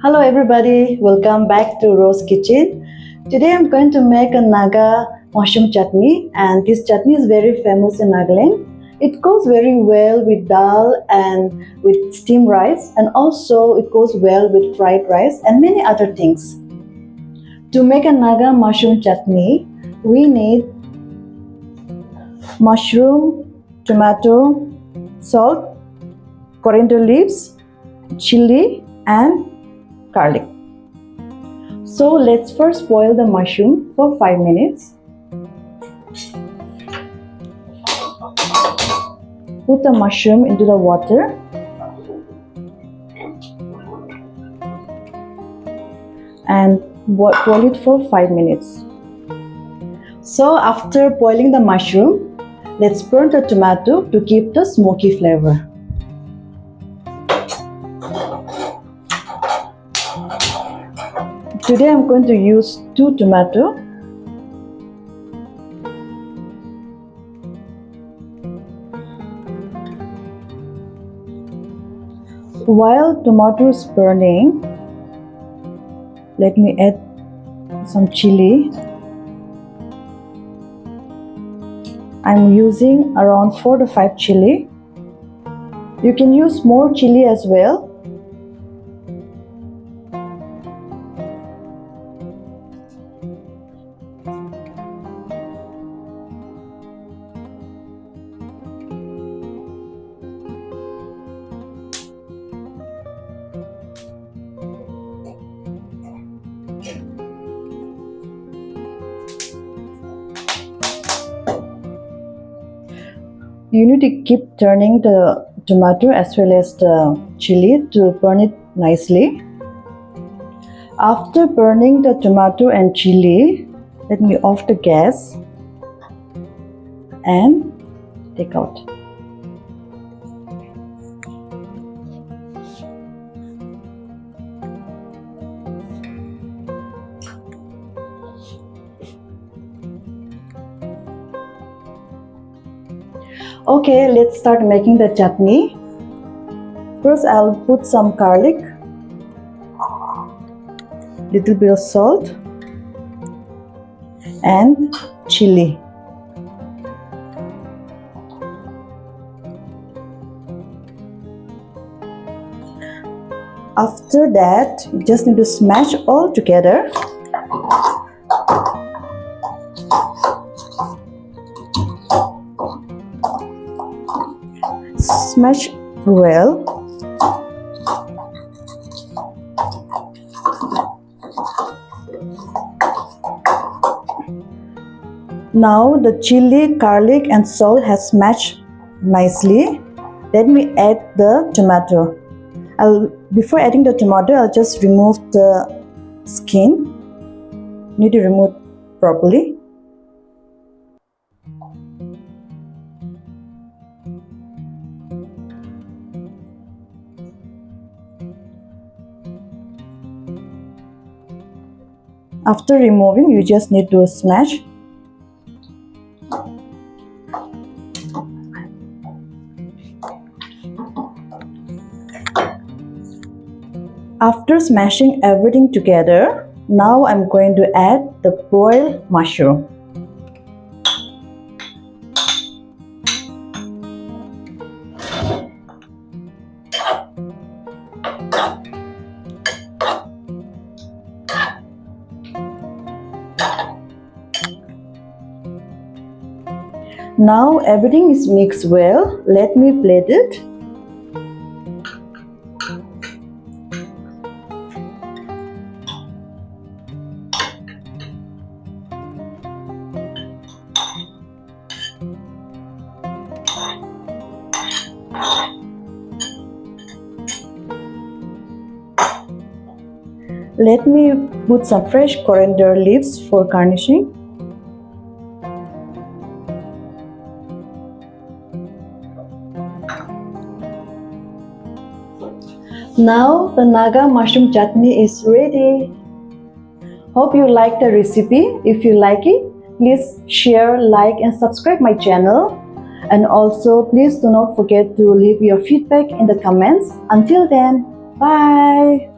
Hello everybody, welcome back to Rose Kitchen. Today I'm going to make a Naga mushroom chutney, and this chutney is very famous in Nagaland. It goes very well with dal and with steamed rice, and also it goes well with fried rice and many other things. To make a Naga mushroom chutney, we need mushroom, tomato, salt, coriander leaves, chilli and garlic. So let's first boil the mushroom for 5 minutes. Put the mushroom into the water and boil it for 5 minutes. So after boiling the mushroom, let's burn the tomato to keep the smoky flavor. Today I'm going to use 2 tomatoes. While tomato is burning, let me add some chili. I'm using around 4 to 5 chili. You can use more chili as well. You need to keep turning the tomato as well as the chili to burn it nicely. After burning the tomato and chili, let me off the gas and take out. Okay, let's start making the chutney. First, I'll put some garlic, little bit of salt, and chili. After that, you just need to smash all together. Smash well. Now the chili, garlic and salt has mashed nicely. Let me add the tomato. Before adding the tomato, I'll just remove the skin. Need to remove properly. After removing, you just need to smash. After smashing everything together, now I'm going to add the boiled mushroom. Now everything is mixed well. Let me plate it. Let me put some fresh coriander leaves for garnishing. Now the Naga mushroom chutney is ready. Hope you like the recipe. If you like it, please share, like and subscribe my channel. And also please do not forget to leave your feedback in the comments. Until then, bye.